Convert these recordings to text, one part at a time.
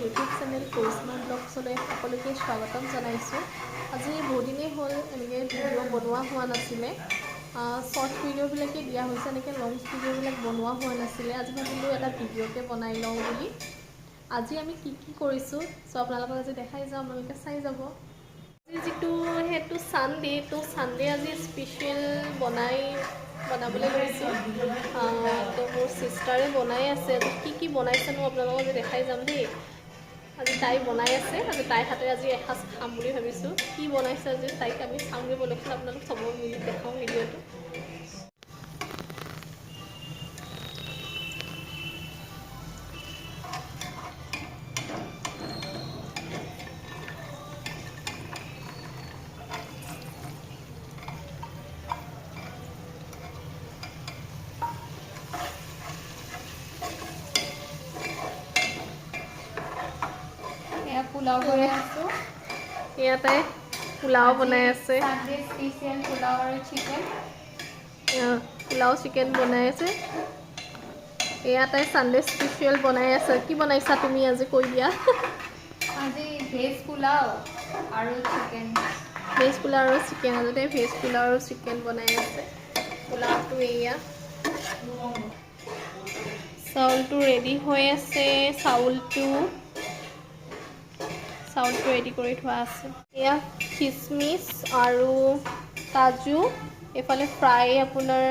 YouTube channel Karishma ব্লগছলৈ সকলোকে স্বাগতম জনাইছোঁ। আজি বহুদিনেই হ'ল এনেকৈ ভিডিঅ' বনোৱা হোৱা নাছিলে, শ্বৰ্ট ভিডিঅ'বিলাকে দিয়া হৈছে, এনেকৈ লং ভিডিঅ'বিলাক বনোৱা হোৱা নাছিলে। আজি ভাবিলোঁ এটা ভিডিঅ'কে বনাই লওঁ বুলি। আজি আমি কি কৰিছোঁ চ' আপোনালোকক আজি দেখাই যাওঁ, আপোনালোকে চাই যাব। আজি যিটো সেইটো ছানডে আজি স্পেচিয়েল বনাবলৈ লৈছোঁ। তো মোৰ চিষ্টাৰে বনাই আছে। আজি কি বনাইছেনো আপোনালোকক আজি দেখাই যাম দেই। আজি তাই বনাই আছে, আজি তাইৰ হাতে আজি এসাঁজ খাম বুলি ভাবিছোঁ। কি বনাইছে আজি তাইক আমি চাওঁগৈ বলকচোন, আপোনালোক চবৰ মিলি দেখাওঁ ভিডিঅ'টো। পোলাও বনাই আছোঁ। ইয়াতে পোলাও বনাই আছে, ছানডে স্পেচিয়েল পোলাও আৰু চিকেন। পোলাও চিকেন বনাই আছে। ইয়াতে ছানডে স্পেচিয়েল বনাই আছে। কি বনাইছা তুমি আজি কৈ দিয়া। আজি ভেজ পোলাও আৰু চিকেন। ভেজ পোলাও আৰু চিকেন, আজিতে ভেজ পোলাও আৰু চিকেন বনাই আছে। পোলাওটো এয়া চাউলটো ৰেডি হৈ আছে, চাউলটো ৰেডি কৰি থোৱা আছে। এয়া খিচমিচ আৰু কাজু, এইফালে ফ্ৰাই আপোনাৰ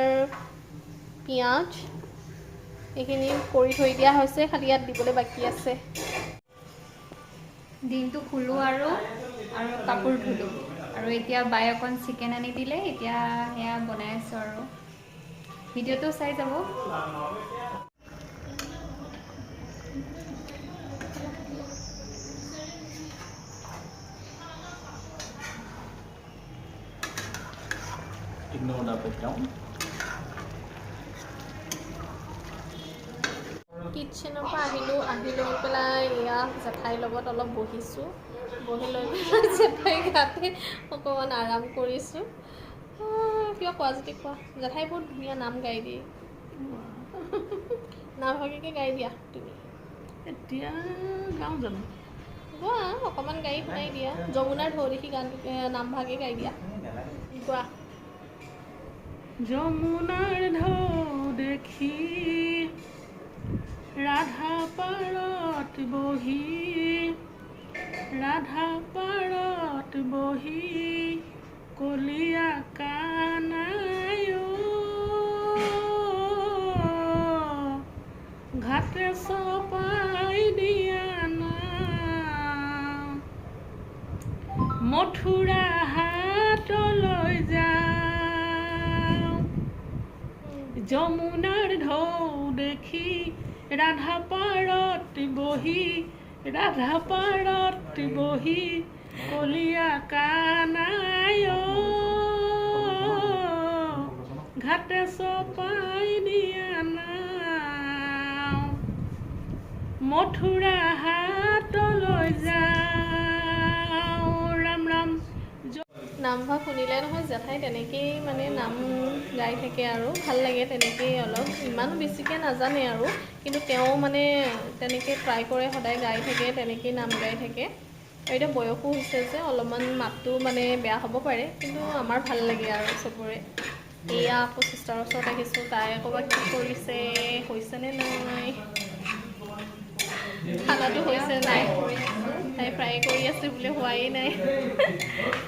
পিঁয়াজ, এইখিনি কৰি থৈ দিয়া হৈছে, খালি ইয়াত দিবলৈ বাকী আছে। দিনটো শুলোঁ আৰু কাপোৰ ধুলোঁ আৰু এতিয়া বাই অকণ চিকেন আনি দিলে, এতিয়া সেয়া বনাই আছোঁ আৰু ভিডিঅ'টো চাই যাব। Ignore the background. কিটচেনৰ পৰা আহি লৈ পেলাই এয়া জেঠাইৰ লগত অলপ বহিছোঁ। বহি লৈ পেলাই জেঠাই গাতে অকণমান আৰাম কৰিছোঁ। কিবা কোৱা যদি কোৱা। জেঠাই বহুত ধুনীয়া নাম গাই দিয়ে। নামভাগীকে গাই দিয়া তুমি। এতিয়া গাওঁ জানো? গোৱা অকণমান গাড়ী শুনাই দিয়া। যমুনাৰ ঢৌ দেখি নামভাগে গাই দিয়া। কোৱা। যমুনাৰ ঢৌ দেখি ৰাধা পাৰত বহি, ৰাধা পাৰত বহি কলীয়া কানাই ঘাটে চপাই দিয়া না মথুৰা হাটলৈ যাওঁ। যমুনাৰ ঢৌ দেখি ৰাধা পাৰত বহি, ৰাধা পাৰত বহি কলীয়া কানাই ঘাটে চপাই দিয়া নাও মথুৰা হাটলৈ যাওঁ। ৰাম ৰাম। নামভাগ শুনিলে নহয় জেঠাই তেনেকেই মানে নাম গাই থাকে আৰু ভাল লাগে তেনেকেই। অলপ ইমানো বেছিকৈ নাজানে আৰু, কিন্তু তেওঁ মানে তেনেকৈ ট্ৰাই কৰে, সদায় গাই থাকে, তেনেকেই নাম গাই থাকে। আৰু এতিয়া বয়সো হৈছে যে অলপমান মাতটো মানে বেয়া হ'ব পাৰে, কিন্তু আমাৰ ভাল লাগে আৰু চবৰে। এয়া আকৌ চিষ্টাৰৰ ওচৰত আহিছোঁ, তাই ক'ৰবাত কি কৰিছে, হৈছেনে নাই, খানাটো হৈছে নাই। তাই ফ্ৰাই কৰি আছে বোলে, হোৱাই নাই।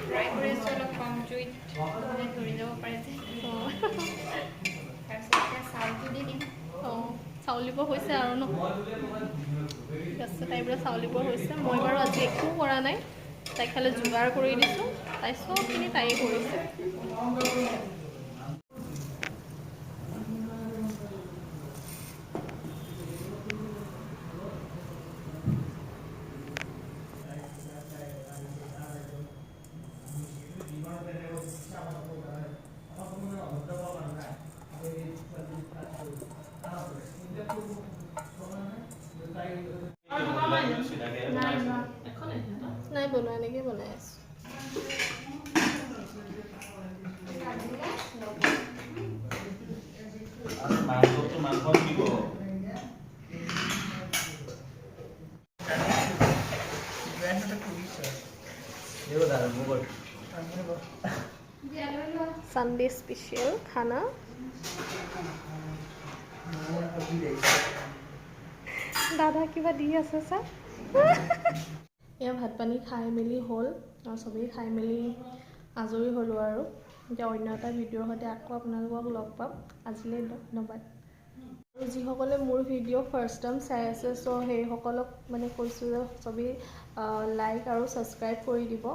ফ্ৰাই কৰি আছোঁ অলপ কম জুইত, মানে ধৰি যাব পাৰে যে। তাৰপিছত এতিয়া চাউলটো দি দিম। চাউল দিব হৈছে আৰু ন? ঠিক আছে, তাই বোলে চাউল দিব হৈছে। মই বাৰু আজি একো কৰা নাই, তাইক খালি যোগাৰ কৰি দিছোঁ। তাই চবখিনি তাইয়ে কৰিছে। নাই বনোৱা, এনেকৈ বনাই আছোঁ। মাংস দিব। Sunday special खाना দাদা কিবা দি আছে চা এয়া ভাত পানী খাই মেলি হ'ল আৰু সবেই খাই মেলি আজৰি হ'লোঁ আৰু এতিয়া অন্য এটা ভিডিঅ'ৰ সৈতে আকৌ আপোনালোকক লগ পাম আজিলৈ ধন্যবাদ আৰু যিসকলে মোৰ ভিডিঅ' ফাৰ্ষ্ট টাইম চাই আছে চ' সেইসকলক মানে কৈছোঁ যে সবেই লাইক আৰু ছাবস্ক্ৰাইব কৰি দিব